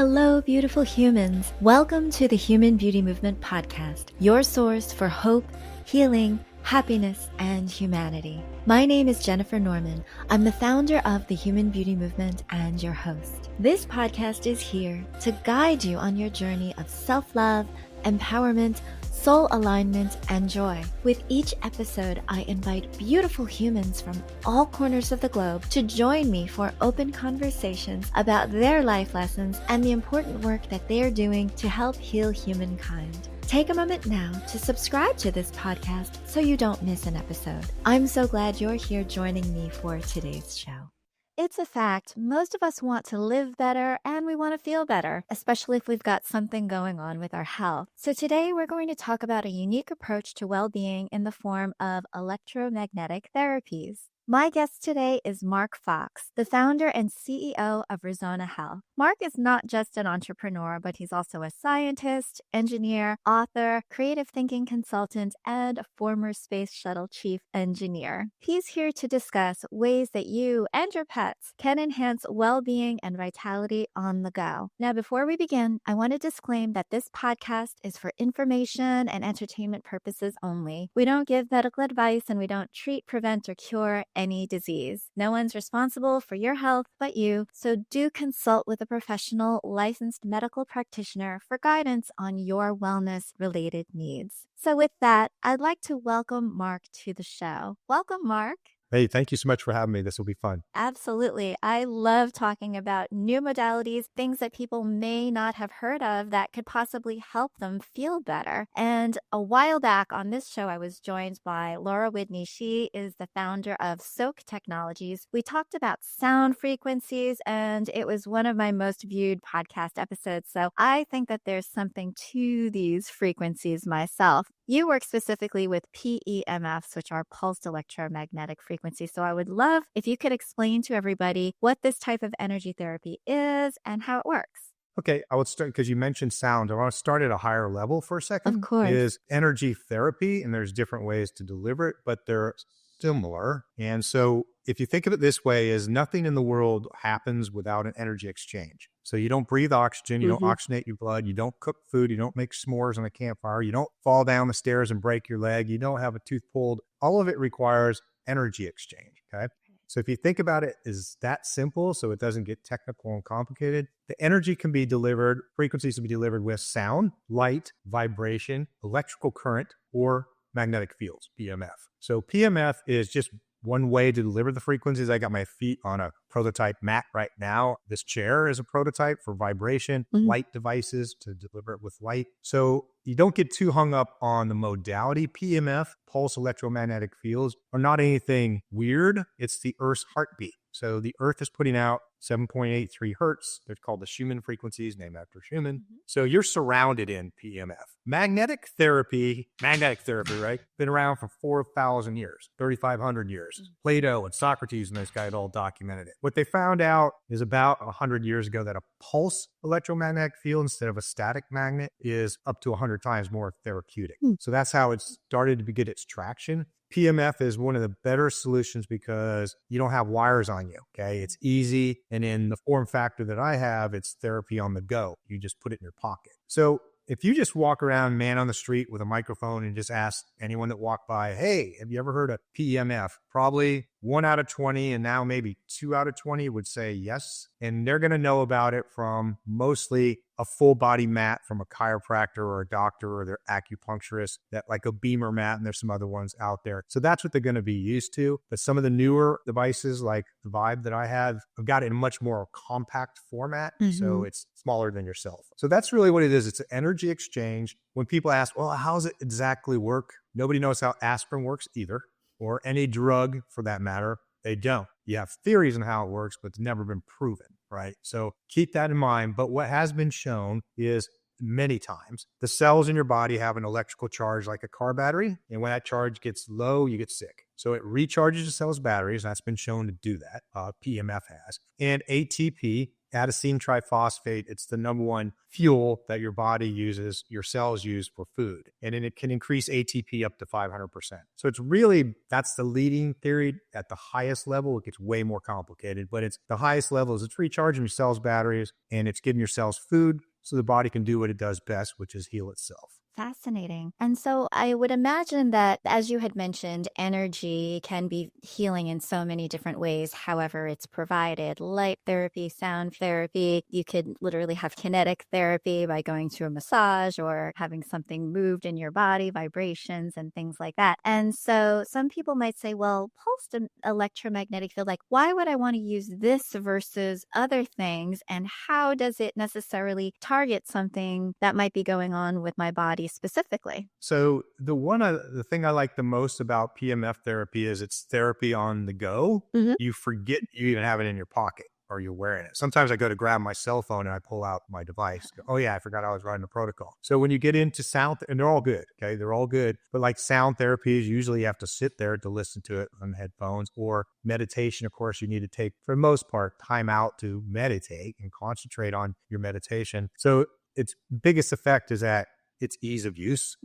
Hello, beautiful humans. Welcome to the Human Beauty Movement podcast, your source for hope, healing, happiness, and humanity. My name is Jennifer Norman. I'm the founder of the Human Beauty Movement and your host. This podcast is here to guide you on your journey of self-love, empowerment, soul alignment, and joy. With each episode, I invite beautiful humans from all corners of the globe to join me for open conversations about their life lessons and the important work that they are doing to help heal humankind. Take a moment now to subscribe to this podcast so you don't miss an episode. I'm so glad you're here joining me for today's show. It's a fact, most of us want to live better and we want to feel better, especially if we've got something going on with our health. So today we're going to talk about a unique approach to well-being in the form of electromagnetic therapies. My guest today is Mark Fox, the founder and CEO of Resona Health. Mark is not just an entrepreneur, but he's also a scientist, engineer, author, creative thinking consultant, and a former space shuttle chief engineer. He's here to discuss ways that you and your pets can enhance well-being and vitality on the go. Now, before we begin, I want to disclaim that this podcast is for information and entertainment purposes only. We don't give medical advice and we don't treat, prevent, or cure any disease. No one's responsible for your health but you, so do consult with a professional licensed medical practitioner for guidance on your wellness-related needs. So with that, I'd like to welcome Mark to the show. Welcome, Mark. Hey, thank you so much for having me. This will be fun. Absolutely. I love talking about new modalities, things that people may not have heard of that could possibly help them feel better. And a while back on this show, I was joined by Laura Whitney. She is the founder of Soak Technologies. We talked about sound frequencies, and it was one of my most viewed podcast episodes. So I think that there's something to these frequencies myself. You work specifically with PEMFs, which are pulsed electromagnetic frequencies. So I would love if you could explain to everybody what this type of energy therapy is and how it works. Okay, I would start because you mentioned sound. I want to start at a higher level for a second. Of course. Is energy therapy, and there's different ways to deliver it, but they're similar. And so if you think of it this way, is nothing in the world happens without an energy exchange. So you don't breathe oxygen, you don't oxygenate your blood, you don't cook food, you don't make s'mores on a campfire, you don't fall down the stairs and break your leg, you don't have a tooth pulled. All of it requires energy exchange, okay? So if you think about it is that simple, so it doesn't get technical and complicated, the energy can be delivered, frequencies can be delivered with sound, light, vibration, electrical current, or magnetic fields, PEMF. So PEMF is just one way to deliver the frequencies. I got my feet on a prototype mat right now. This chair is a prototype for vibration, light devices to deliver it with light. So you don't get too hung up on the modality. PEMF, pulse electromagnetic fields, are not anything weird. It's the Earth's heartbeat. So the Earth is putting out 7.83 hertz. They're called the Schumann frequencies, named after Schumann. So you're surrounded in PEMF. Magnetic therapy, right? Been around for 4,000 years, 3,500 years. Plato and Socrates and those guys all documented it. What they found out is about 100 years ago that a pulse electromagnetic field instead of a static magnet is up to 100 times more therapeutic. So that's how it started to get its traction. PEMF is one of the better solutions because you don't have wires on you, okay? It's easy. And in the form factor that I have, it's therapy on the go. You just put it in your pocket. So if you just walk around, man on the street with a microphone and just ask anyone that walked by, hey, have you ever heard of PEMF? Probably 1 out of 20 and now maybe 2 out of 20 would say yes. And they're going to know about it from mostly a full body mat from a chiropractor or a doctor or their acupuncturist, that like a Beamer mat, and there's some other ones out there. So that's what they're going to be used to. But some of the newer devices like the Vibe that I have got it in a much more compact format. So it's smaller than your cell phone. So that's really what it is. It's an energy exchange. When people ask, well, how does it exactly work? Nobody knows how aspirin works either, or any drug for that matter. They don't. You have theories on how it works, but it's never been proven, right? So keep that in mind. But what has been shown is many times the cells in your body have an electrical charge like a car battery. And when that charge gets low, you get sick. So it recharges the cell's batteries. That's been shown to do that. PEMF has. And ATP adenosine triphosphate. It's the number one fuel that your body uses, your cells use for food. And then it can increase ATP up to 500%. So it's really, that's the leading theory at the highest level. It gets way more complicated, but it's the highest level is it's recharging your cells' batteries and it's giving your cells food so the body can do what it does best, which is heal itself. Fascinating. And so I would imagine that, as you had mentioned, energy can be healing in so many different ways, however it's provided. Light therapy, sound therapy. You could literally have kinetic therapy by going to a massage or having something moved in your body, vibrations and things like that. And so some people might say, well, pulsed electromagnetic field, like, why would I want to use this versus other things? And how does it necessarily target something that might be going on with my body specifically? So the thing I like the most about PEMF therapy is it's therapy on the go. Mhm. You forget you even have it in your pocket or you're wearing it. Sometimes I go to grab my cell phone and I pull out my device. Go, oh yeah, I forgot I was writing a protocol. So when you get into sound, and they're all good, okay? They're all good. But like sound therapy is usually you have to sit there to listen to it on headphones, or meditation. Of course, you need to take, for the most part, time out to meditate and concentrate on your meditation. So its biggest effect is that its ease of use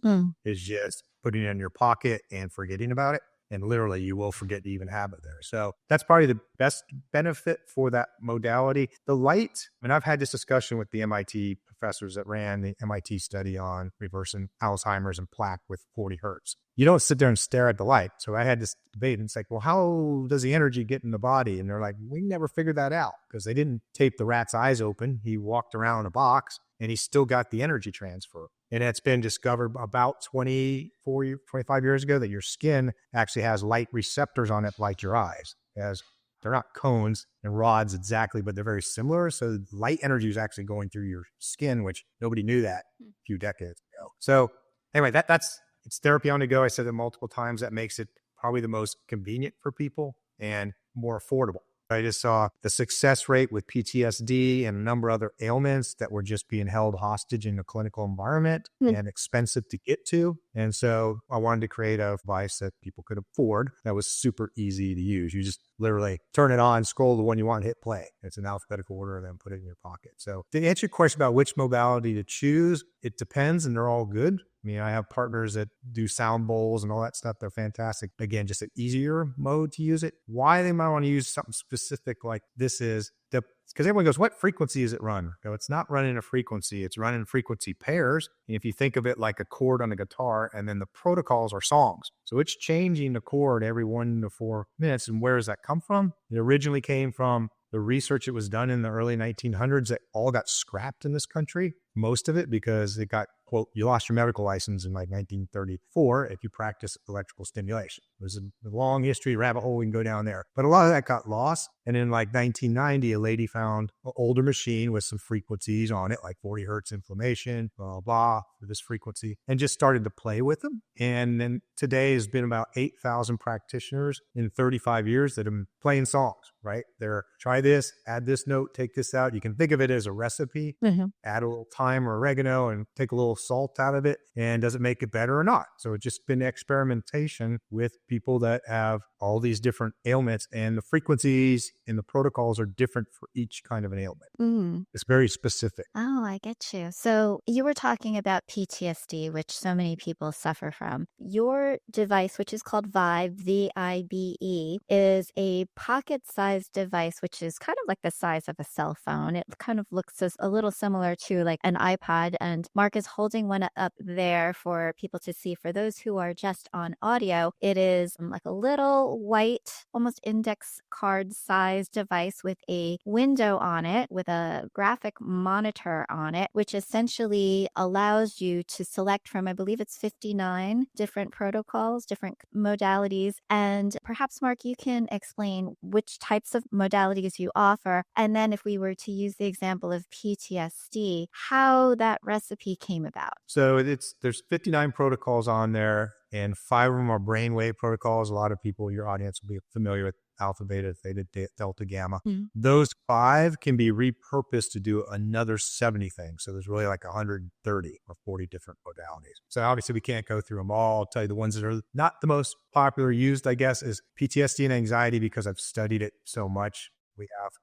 is just putting it in your pocket and forgetting about it. And literally, you will forget to even have it there. So that's probably the best benefit for that modality. The light, and I've had this discussion with the MIT professors that ran the MIT study on reversing Alzheimer's and plaque with 40 hertz. You don't sit there and stare at the light. So I had this debate, and it's like, well, how does the energy get in the body? And they're like, we never figured that out because they didn't tape the rat's eyes open. He walked around in a box and he still got the energy transfer. And it's been discovered about 25 years ago that your skin actually has light receptors on it like your eyes. As they're not cones and rods exactly, but they're very similar. So light energy is actually going through your skin, which nobody knew that a few decades ago. So anyway, it's therapy on the go. I said it multiple times. That makes it probably the most convenient for people and more affordable. I just saw the success rate with PTSD and a number of other ailments that were just being held hostage in a clinical environment and expensive to get to. And so I wanted to create a device that people could afford that was super easy to use. You just literally turn it on, scroll the one you want, hit play. It's in alphabetical order, and then put it in your pocket. So to answer your question about which modality to choose, it depends, and they're all good. I mean, I have partners that do sound bowls and all that stuff. They're fantastic. Again, just an easier mode to use it. Why they might want to use something specific like this is because everyone goes, what frequency is it run? No, it's not running a frequency. It's running frequency pairs. And if you think of it like a chord on a guitar, and then the protocols are songs. So it's changing the chord every 1 to 4 minutes. And where does that come from? It originally came from the research that was done in the early 1900s that all got scrapped in this country. Most of it because it got, quote, you lost your medical license in like 1934 if you practice electrical stimulation. There's a long history, rabbit hole, we can go down there. But a lot of that got lost. And in like 1990, a lady found an older machine with some frequencies on it, like 40 hertz inflammation, blah, blah, for this frequency, and just started to play with them. And then today has been about 8,000 practitioners in 35 years that have been playing songs, right? They're try this, add this note, take this out. You can think of it as a recipe, add a little thyme or oregano and take a little salt out of it. And does it make it better or not? So it's just been experimentation with people that have all these different ailments, and the frequencies and the protocols are different for each kind of an ailment. It's very specific. Oh, I get you. So you were talking about PTSD, which so many people suffer from. Your device, which is called Vibe, VIBE, is a pocket-sized device, which is kind of like the size of a cell phone. It kind of looks a little similar to like an iPod, and Mark is holding one up there for people to see. For those who are just on audio, it is like a little white, almost index card size device with a window on it with a graphic monitor on it, which essentially allows you to select from, I believe it's 59 different protocols, different modalities. And perhaps, Mark, you can explain which types of modalities you offer. And then if we were to use the example of PTSD, how that recipe came about. So there's 59 protocols on there, and 5 of them are brainwave protocols. A lot of people, your audience, will be familiar with alpha, beta, theta, delta, gamma. Those 5 can be repurposed to do another 70 things. So there's really like 130 or 40 different modalities. So obviously we can't go through them all. I'll tell you the ones that are not the most popular used, I guess, is PTSD and anxiety, because I've studied it so much.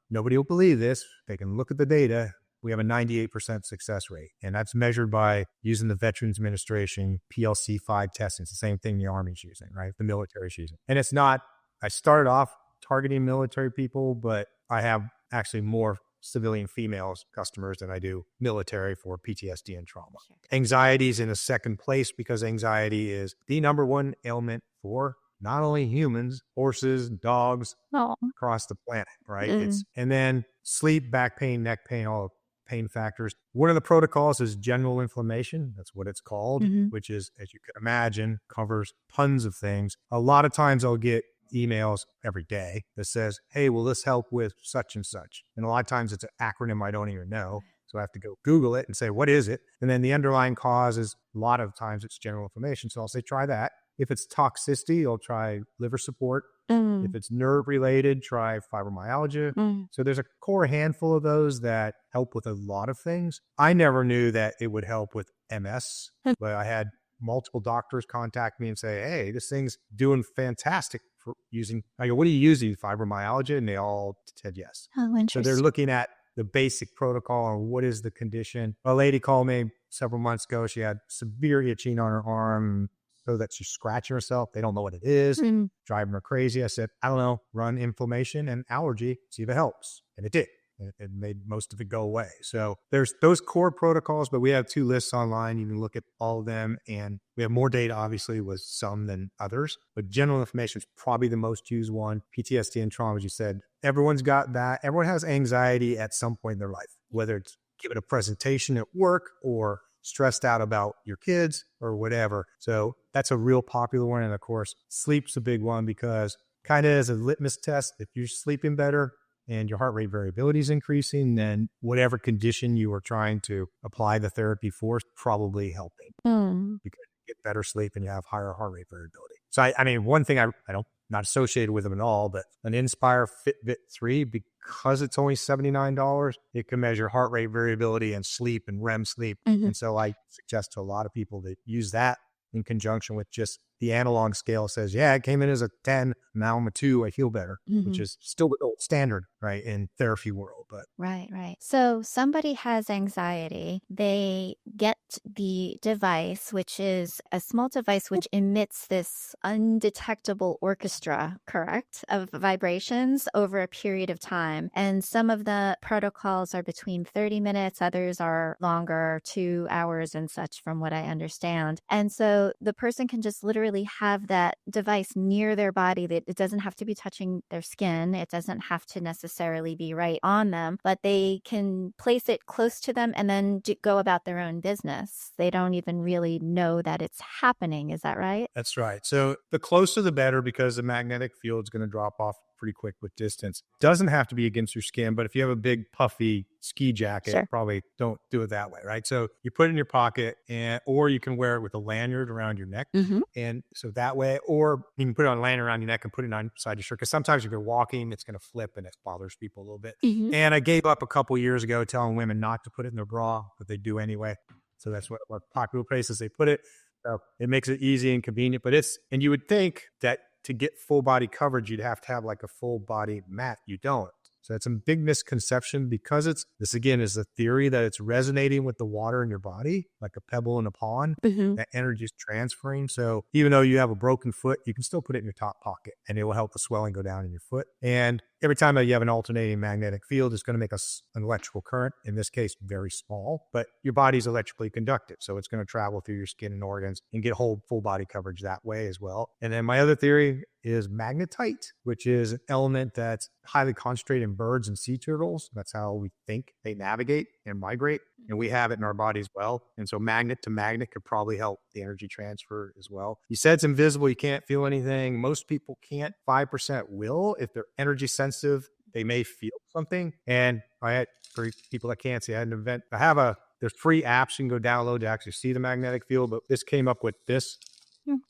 Nobody will believe this. They can look at the data. We have a 98% success rate. And that's measured by using the Veterans Administration PLC-5 testing. It's the same thing the Army's using, right? The military's using. And it's not, I started off targeting military people, but I have actually more civilian females customers than I do military for PTSD and trauma. Sure. Anxiety is in a second place because anxiety is the number one ailment for not only humans, horses, dogs across the planet, right? And then sleep, back pain, neck pain, all pain factors. One of the protocols is general inflammation. That's what it's called, which is, as you can imagine, covers tons of things. A lot of times I'll get emails every day that says, hey, will this help with such and such? And a lot of times it's an acronym I don't even know. So I have to go Google it and say, what is it? And then the underlying cause is, a lot of times it's general inflammation. So I'll say, try that. If it's toxicity, I'll try liver support. If it's nerve related, try fibromyalgia. So there's a core handful of those that help with a lot of things. I never knew that it would help with MS, but I had multiple doctors contact me and say, hey, this thing's doing fantastic for using. I go, what are you using? Fibromyalgia? And they all said yes. Oh, interesting. So they're looking at the basic protocol and what is the condition. A lady called me several months ago. She had severe itching on her arm, so that she's scratching herself. They don't know what it is, driving her crazy. I said, I don't know, run inflammation and allergy, see if it helps. And it did. It made most of it go away. So there's those core protocols, but we have 2 lists online. You can look at all of them. And we have more data, obviously, with some than others. But general inflammation is probably the most used one. PTSD and trauma, as you said, everyone's got that. Everyone has anxiety at some point in their life, whether it's giving a presentation at work or stressed out about your kids or whatever. So that's a real popular one. And of course, sleep's a big one because kind of as a litmus test, if you're sleeping better and your heart rate variability is increasing, then whatever condition you are trying to apply the therapy for is probably helping because you get better sleep and you have higher heart rate variability. So I mean, one thing I don't, not associated with them at all, but an Inspire Fitbit 3, because it's only $79, it can measure heart rate variability and sleep and REM sleep. And so I suggest to a lot of people to use that in conjunction with just the analog scale says, yeah, it came in as a 10, now I'm a 2, I feel better, which is still the old standard, right, in therapy world. But Right. So somebody has anxiety. They get the device, which is a small device which emits this undetectable orchestra, correct, of vibrations over a period of time. And some of the protocols are between 30 minutes, others are longer, 2 hours and such, from what I understand. And so the person can just literally have that device near their body. That it doesn't have to be touching their skin. It doesn't have to necessarily be right on them, but they can place it close to them and then go about their own business. They don't even really know that it's happening. Is that right? that's right. So the closer the better, because the magnetic field is going to drop off pretty quick with distance. Doesn't have to be against your skin, but if you have a big puffy ski jacket, probably don't do it that way, right? So you put it in your pocket, or you can wear it with a lanyard around your neck. And so that way, or you can put it on a lanyard around your neck and put it on inside your shirt, because sometimes if you're walking, it's going to flip and it bothers people a little bit. And I gave up a couple years ago telling women not to put it in their bra, but they do anyway. So that's what popular places they put it. So it makes it easy and convenient, but and you would think that to get full body coverage, you'd have to have like a full body mat. You don't. So it's a big misconception, because this again is the theory that it's resonating with the water in your body, like a pebble in a pond. That energy is transferring. So even though you have a broken foot, you can still put it in your top pocket and it will help the swelling go down in your foot. And every time that you have an alternating magnetic field, it's going to make an electrical current, in this case, very small, but your body's electrically conductive. So it's going to travel through your skin and organs and get full body coverage that way as well. And then my other theory is magnetite, which is an element that's highly concentrated in birds and sea turtles. That's how we think they navigate and migrate. And we have it in our body as well. And so magnet to magnet could probably help the energy transfer as well. You said it's invisible. You can't feel anything. Most people can't. 5% will. If they're energy sensitive, they may feel something. And for people that can't see, I had an event. There's free apps you can go download to actually see the magnetic field. But this came up with this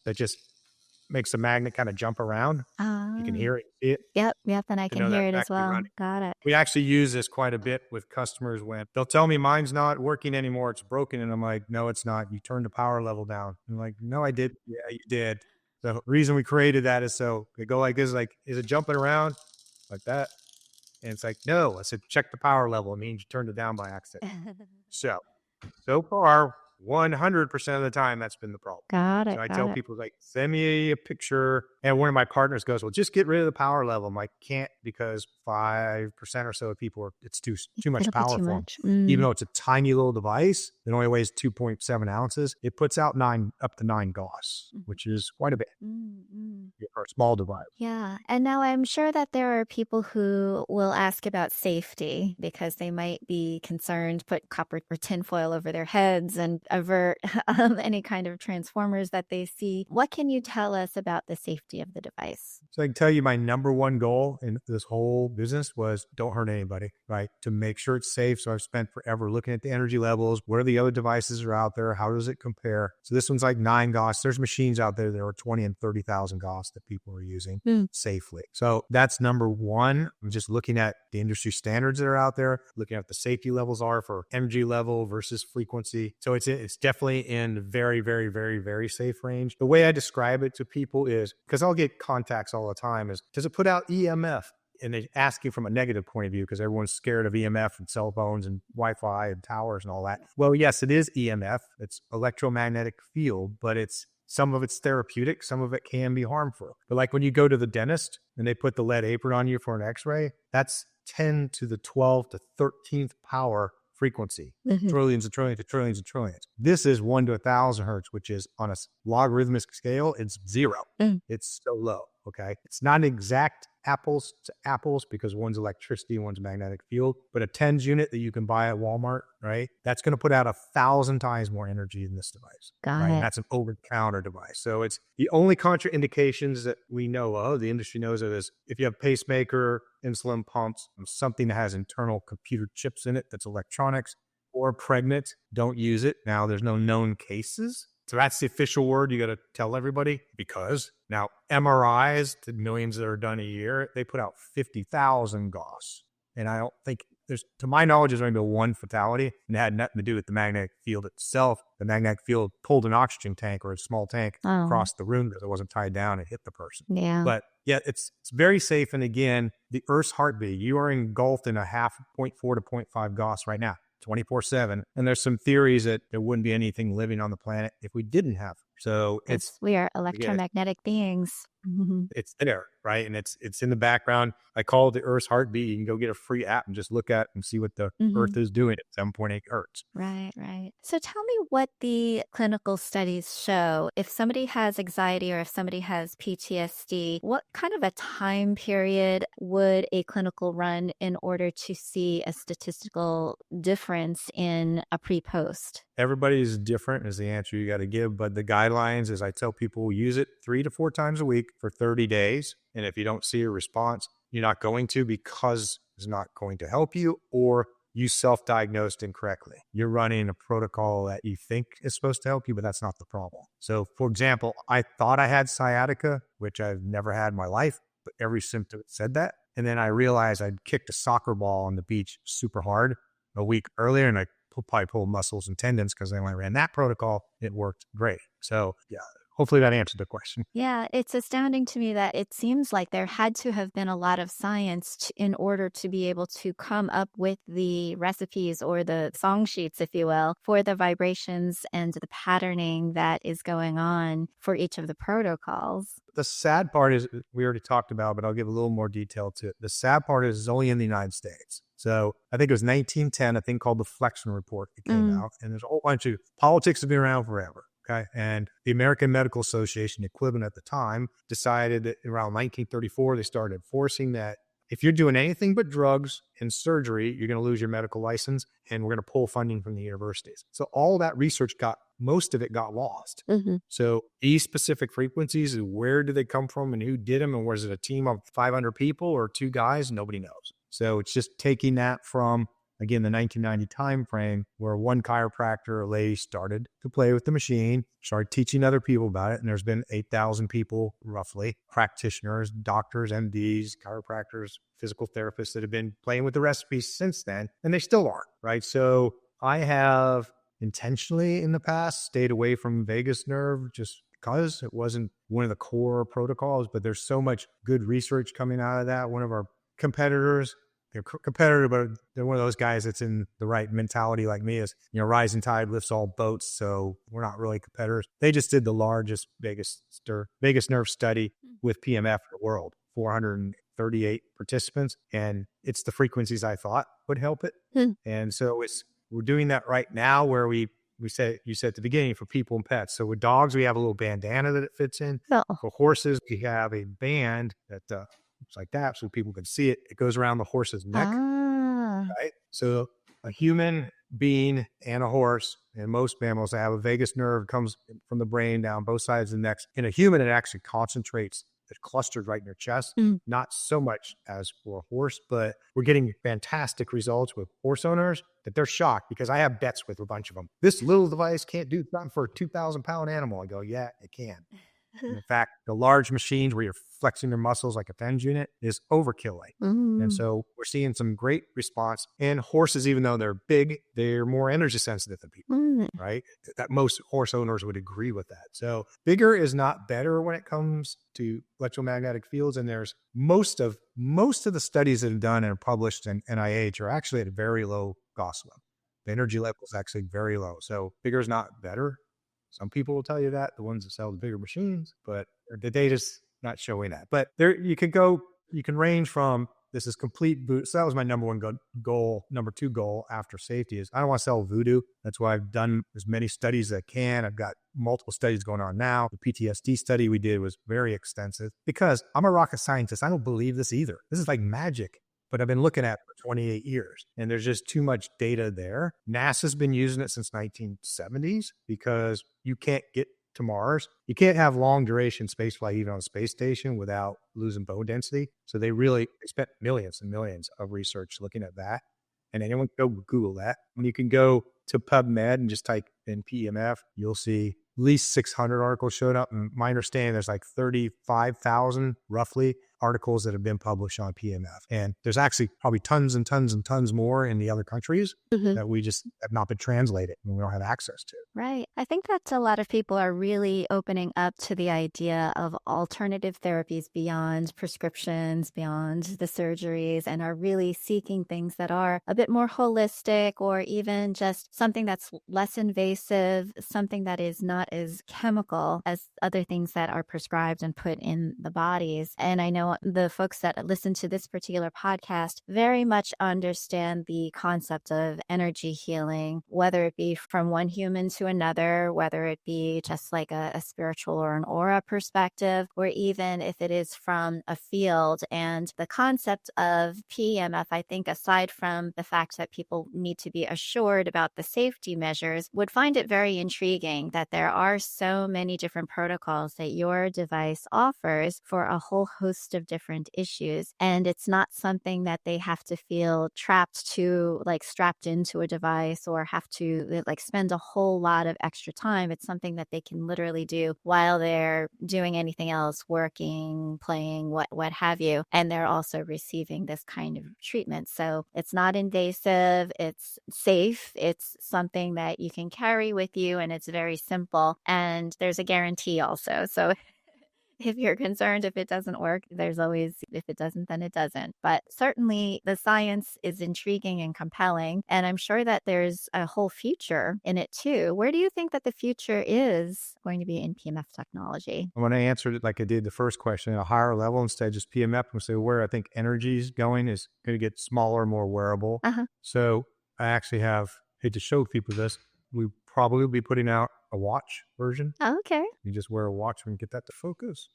that just makes the magnet kind of jump around. You can hear it, see it. Yep, and I can hear it as well. Got it. We actually use this quite a bit with customers when they'll tell me mine's not working anymore, it's broken. And I'm like, no, it's not. You turned the power level down. I'm like, no, I did. Yeah, you did. The reason we created that is so they go like this, like, is it jumping around like that? And it's like, no, I said, check the power level. It means you turned it down by accident. So far, 100% of the time, that's been the problem. Got So it. I Got tell it. people, like, send me a picture. And one of my partners goes, well, just get rid of the power level. I'm like, can't, because 5% or so of people, it's too much It'll be power too for them. much. Even though it's a tiny little device that only weighs 2.7 ounces, it puts out up to 9 Gauss, which is quite a bit for a small device. Yeah. And now I'm sure that there are people who will ask about safety because they might be concerned, put copper or tinfoil over their heads and avert any kind of transformers that they see. What can you tell us about the safety of the device? So I can tell you my number one goal in this whole business was don't hurt anybody, right? To make sure it's safe. So I've spent forever looking at the energy levels. What are the other devices that are out there? How does it compare? So this one's like 9 Gauss. There's machines out there that are 20 and 30,000 Gauss that people are using safely. So that's number one. I'm just looking at the industry standards that are out there, looking at what the safety levels are for energy level versus frequency. So it's definitely in very, very, very, very safe range. The way I describe it to people is, because I'll get contacts all the time, is, does it put out EMF? And they ask you from a negative point of view because everyone's scared of EMF and cell phones and Wi-Fi and towers and all that. Well, yes, it is EMF. It's electromagnetic field, but some of it's therapeutic, some of it can be harmful. But like when you go to the dentist and they put the lead apron on you for an x-ray, that's 10 to the 12 to 13th power frequency, trillions and trillions and trillions and trillions. This is 1 to 1,000 hertz, which is on a logarithmic scale, it's 0. It's so low. Okay. It's not exact apples to apples because one's electricity, one's magnetic field, but a TENS unit that you can buy at Walmart, right? That's going to put out 1,000 times more energy than this device. Got it. And that's an over-the-counter device. So it's the only contraindications that we know of, the industry knows of, is if you have pacemaker, insulin pumps, something that has internal computer chips in it that's electronics, or pregnant, don't use it. Now, there's no known cases. So that's the official word you got to tell everybody, because now MRIs, the millions that are done a year, they put out 50,000 Gauss. And I don't think to my knowledge, there's only been one fatality, and it had nothing to do with the magnetic field itself. The magnetic field pulled an oxygen tank or a small tank across the room because it wasn't tied down and hit the person. Yeah. But yeah, it's very safe. And again, the Earth's heartbeat, you are engulfed in a 0.4 to 0.5 Gauss right now. 24/7. And there's some theories that there wouldn't be anything living on the planet if we didn't have. So we are electromagnetic beings. It's there, right? And it's in the background. I call it the Earth's heartbeat. You can go get a free app and just look at and see what the Earth is doing at 7.8 hertz. Right, right. So tell me what the clinical studies show. If somebody has anxiety or if somebody has PTSD, what kind of a time period would a clinical run in order to see a statistical difference in a pre-post? Everybody's different is the answer you got to give. But the guidelines is I tell people use it 3 to 4 times a week for 30 days. And if you don't see a response, you're not going to because it's not going to help you, or you self-diagnosed incorrectly. You're running a protocol that you think is supposed to help you, but that's not the problem. So for example, I thought I had sciatica, which I've never had in my life, but every symptom said that. And then I realized I'd kicked a soccer ball on the beach super hard a week earlier, and I probably pulled muscles and tendons because when I ran that protocol, it worked great. So yeah, hopefully that answered the question. Yeah, it's astounding to me that it seems like there had to have been a lot of science in order to be able to come up with the recipes or the song sheets, if you will, for the vibrations and the patterning that is going on for each of the protocols. The sad part is, we already talked about, but I'll give a little more detail to it. The sad part is it's only in the United States. So I think it was 1910, a thing called the Flexion Report that came out. And there's a whole bunch of politics have been around forever. Okay. And the American Medical Association, equivalent at the time, decided that around 1934, they started enforcing that if you're doing anything but drugs and surgery, you're going to lose your medical license, and we're going to pull funding from the universities. So all that research most of it got lost. So these specific frequencies, where do they come from and who did them? And was it a team of 500 people or 2 guys? Nobody knows. So it's just taking that from, again, the 1990 time frame where one chiropractor, a lady, started to play with the machine, started teaching other people about it. And there's been 8,000 people, roughly, practitioners, doctors, MDs, chiropractors, physical therapists that have been playing with the recipes since then. And they still aren't, right? So I have intentionally in the past stayed away from vagus nerve just because it wasn't one of the core protocols, but there's so much good research coming out of that. One of our competitors, they're competitive, but they're one of those guys that's in the right mentality like me is, rising tide lifts all boats. So we're not really competitors. They just did the largest, biggest nerve study with PMF in the world, 438 participants. And it's the frequencies I thought would help it. And so we're doing that right now where you said at the beginning for people and pets. So with dogs, we have a little bandana that it fits in. Oh. For horses, we have a band that looks like that so people can see it. It goes around the horse's neck. Right? So a human being and a horse and most mammals have a vagus nerve comes from the brain down both sides of the neck. In a human, it actually concentrates. It's clustered right in your chest. Not so much as for a horse, but we're getting fantastic results with horse owners that they're shocked because I have bets with a bunch of them. This little device can't do something for a 2,000-pound animal. I go, yeah, it can. In fact, the large machines where you're flexing their muscles like a TENS unit is overkilling. And so we're seeing some great response. And horses, even though they're big, they're more energy sensitive than people, right? That most horse owners would agree with that. So bigger is not better when it comes to electromagnetic fields. And there's most of the studies that are done and are published in NIH are actually at a very low Gauss level. The energy level is actually very low. So bigger is not better. Some people will tell you that, the ones that sell the bigger machines, but the data's not showing that. But there you can range from this is complete voodoo. So that was my number one goal. Number two goal after safety is I don't want to sell voodoo. That's why I've done as many studies as I can. I've got multiple studies going on now. The PTSD study we did was very extensive because I'm a rocket scientist. I don't believe this either. This is like magic. But I've been looking at it for 28 years and there's just too much data there. NASA's been using it since 1970s because you can't get to Mars. You can't have long duration spaceflight even on a space station without losing bone density. So they spent millions and millions of research looking at that. And anyone can go Google that. When you can go to PubMed and just type in PEMF, you'll see at least 600 articles showed up. And my understanding, there's like 35,000 roughly articles that have been published on PMF. And there's actually probably tons and tons and tons more in the other countries that we just have not been translated and we don't have access to. Right. I think that a lot of people are really opening up to the idea of alternative therapies beyond prescriptions, beyond the surgeries, and are really seeking things that are a bit more holistic or even just something that's less invasive, something that is not as chemical as other things that are prescribed and put in the bodies. And I know the folks that listen to this particular podcast very much understand the concept of energy healing, whether it be from one human to another, whether it be just like a spiritual or an aura perspective, or even if it is from a field. And the concept of PEMF, I think, aside from the fact that people need to be assured about the safety measures, would find it very intriguing that there are so many different protocols that your device offers for a whole host of different issues. And it's not something that they have to feel trapped to, like strapped into a device, or have to like spend a whole lot of extra time. It's something that they can literally do while they're doing anything else, working, playing, what have you. And they're also receiving this kind of treatment. So it's not invasive, it's safe, it's something that you can carry with you, and it's very simple. And there's a guarantee also. So if you're concerned if it doesn't work, there's always, if it doesn't, then it doesn't. But certainly the science is intriguing and compelling. And I'm sure that there's a whole future in it too. Where do you think that the future is going to be in PMF technology? When I answered it like I did the first question at a higher level, instead of just PMF, I'm say where I think energy is going is going to get smaller, more wearable. So I actually hate to show people this, we probably will be putting out a watch version. Oh, okay. You just wear a watch and get that to focus.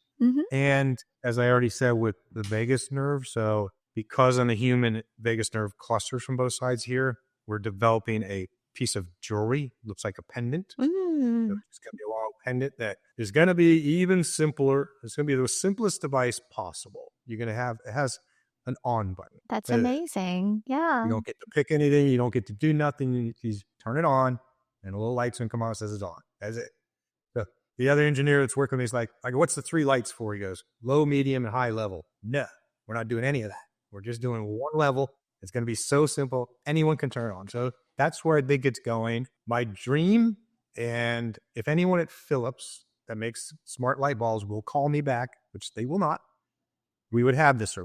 And as I already said with the vagus nerve, so because on the human vagus nerve clusters from both sides here, we're developing a piece of jewelry, looks like a pendant. So it's going to be a long pendant that is going to be even simpler. It's going to be the simplest device possible. You're going to have, it has an on button. That's amazing. Yeah. You don't get to pick anything. You don't get to do nothing. You turn it on and a little light's going to come on and says it's on. That's it. So the other engineer that's working with me is like, what's the three lights for? He goes, low, medium, and high level. No, we're not doing any of that. We're just doing one level. It's going to be so simple. Anyone can turn it on. So that's where I think it's going. My dream, and if anyone at Philips that makes smart light bulbs will call me back, which they will not, we would have this.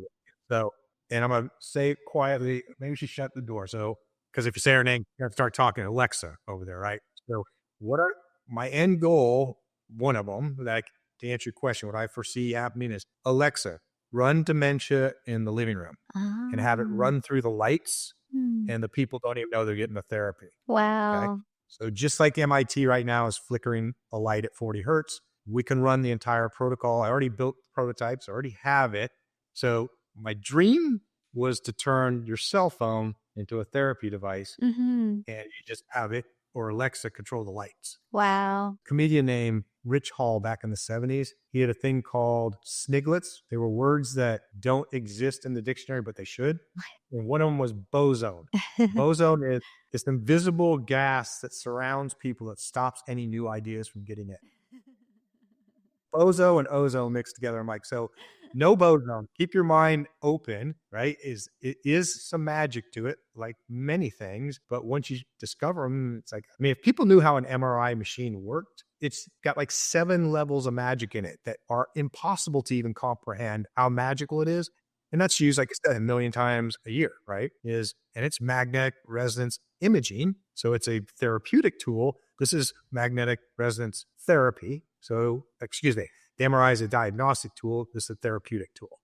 So and I'm going to say it quietly. Maybe she shut the door. So, because if you say her name, you're going to start talking to Alexa over there, right? So, what are my end goal? One of them, like to answer your question, what I foresee happening is Alexa, run dementia in the living room and have it run through the lights, and the people don't even know they're getting the therapy. Wow. Okay. So just like MIT right now is flickering a light at 40 hertz, we can run the entire protocol. I already built prototypes, I already have it. So my dream was to turn your cell phone into a therapy device, and you just have it or Alexa control the lights. Wow. Comedian named Rich Hall back in the 70s, he had a thing called sniglets. They were words that don't exist in the dictionary, but they should. And one of them was boson. Boson is this invisible gas that surrounds people that stops any new ideas from getting in. Bozo and ozone mixed together. I'm like, so no boson. Keep your mind open, right? It is some magic to it, like many things. But once you discover them, it's like, I mean, if people knew how an MRI machine worked, it's got like 7 levels of magic in it that are impossible to even comprehend how magical it is. And that's used, like I said, 1 million times a year, right? And it's magnetic resonance imaging. So it's a therapeutic tool. This is magnetic resonance therapy. So, excuse me, the MRI is a diagnostic tool. This is a therapeutic tool.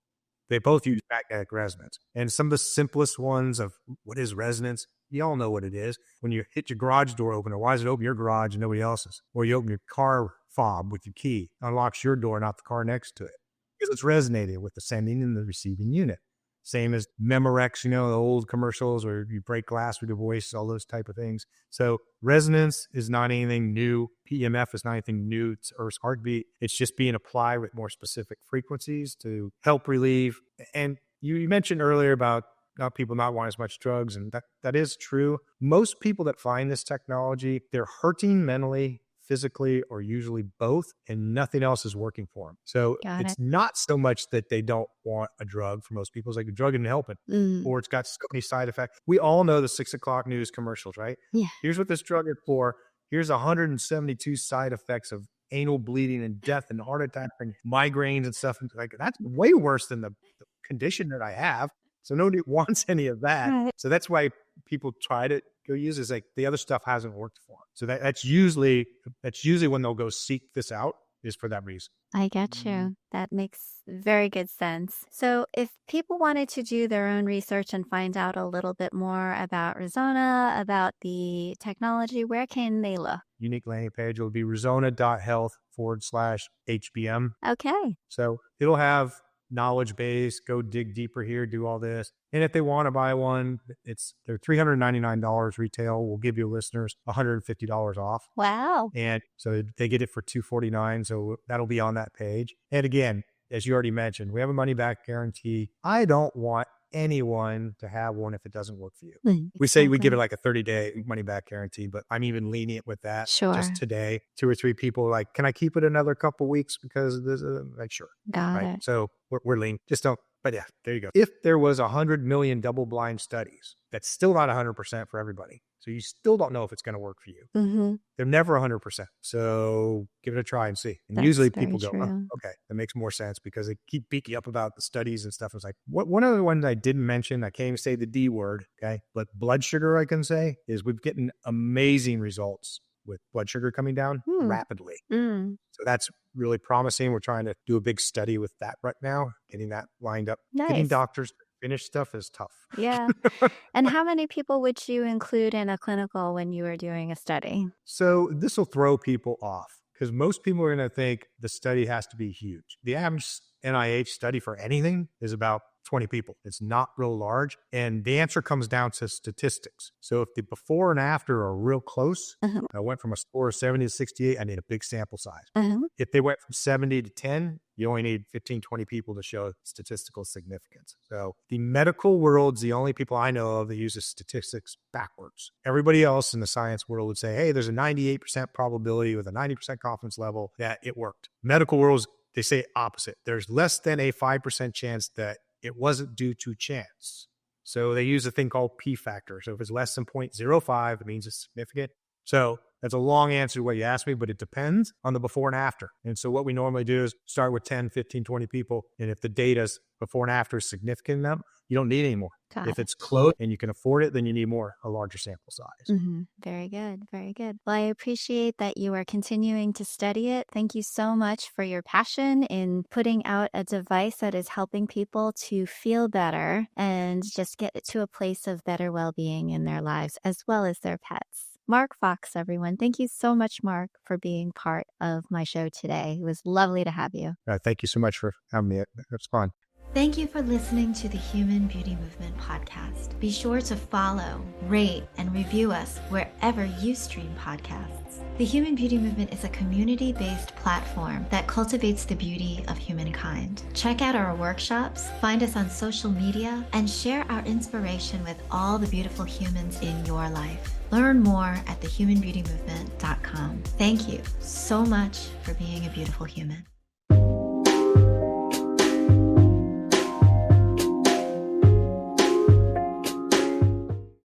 They both use magnetic resonance. And some of the simplest ones of what is resonance, you all know what it is. When you hit your garage door opener, why does it open your garage and nobody else's? Or you open your car fob with your key, unlocks your door, not the car next to it. Because it's resonating with the sending and the receiving unit. Same as Memorex, the old commercials where you break glass with your voice, all those type of things. So resonance is not anything new. PEMF is not anything new to Earth's heartbeat. It's just being applied with more specific frequencies to help relieve. And you mentioned earlier about people not wanting as much drugs, and that is true. Most people that find this technology, they're hurting mentally, physically, or usually both, and nothing else is working for them. So it's not so much that they don't want a drug. For most people, it's like a drug isn't helping, or it's got so many side effects. We all know the 6 o'clock news commercials, right? Yeah. Here's what this drug is for. Here's 172 side effects of anal bleeding and death and heart attack and migraines and stuff. Like, that's way worse than the condition that I have. So nobody wants any of that. Right. So that's why people try to go use is like the other stuff hasn't worked for them. So that's usually when they'll go seek this out, is for that reason. I get you. That makes very good sense. So if people wanted to do their own research and find out a little bit more about Resona, about the technology, where can they look? Unique landing page will be resona.health/HBM. Okay. So it'll have knowledge base, go dig deeper here, do all this. And if they want to buy one, they're $399 retail. We'll give you listeners $150 off. Wow. And so they get it for $249. So that'll be on that page. And again, as you already mentioned, we have a money back guarantee. I don't want anyone to have one if it doesn't work for you. Exactly. We say we give it like a 30-day money back guarantee, but I'm even lenient with that. Sure. Just today, 2 or 3 people are like, can I keep it another couple weeks because of this? Like, sure. Got it. So we're lean. Just don't. But yeah, there you go. If there was 100 million double-blind studies, that's still not 100% for everybody. So you still don't know if it's going to work for you. Mm-hmm. They're never 100%. So give it a try and see. And that's usually people go, oh, okay, that makes more sense because they keep beaking up about the studies and stuff. It's like, one of the ones I didn't mention, I can't even say the D word, okay? But blood sugar, I can say, is we've gotten amazing results with blood sugar coming down rapidly. So that's really promising. We're trying to do a big study with that right now, getting that lined up. Nice. Getting doctors to finish stuff is tough. Yeah. And how many people would you include in a clinical when you were doing a study? So this will throw people off because most people are going to think the study has to be huge. The average NIH study for anything is about 20 people. It's not real large. And the answer comes down to statistics. So if the before and after are real close, I went from a score of 70 to 68, I need a big sample size. If they went from 70 to 10, you only need 15, 20 people to show statistical significance. So the medical world's the only people I know of that uses statistics backwards. Everybody else in the science world would say, hey, there's a 98% probability with a 90% confidence level that it worked. Medical worlds, they say opposite. There's less than a 5% chance that it wasn't due to chance. So they use a thing called P factor. So if it's less than 0.05, it means it's significant. So That's a long answer to what you asked me, but it depends on the before and after. And so what we normally do is start with 10, 15, 20 people. And if the data's before and after is significant enough, you don't need any more. If it's close and you can afford it, then you need more, a larger sample size. Very good. Very good. Well, I appreciate that you are continuing to study it. Thank you so much for your passion in putting out a device that is helping people to feel better and just get to a place of better well-being in their lives as well as their pets. Mark Fox, everyone. Thank you so much, Mark, for being part of my show today. It was lovely to have you. Thank you so much for having me. It was fun. Thank you for listening to the Human Beauty Movement podcast. Be sure to follow, rate, and review us wherever you stream podcasts. The Human Beauty Movement is a community-based platform that cultivates the beauty of humankind. Check out our workshops, find us on social media, and share our inspiration with all the beautiful humans in your life. Learn more at thehumanbeautymovement.com. Thank you so much for being a beautiful human.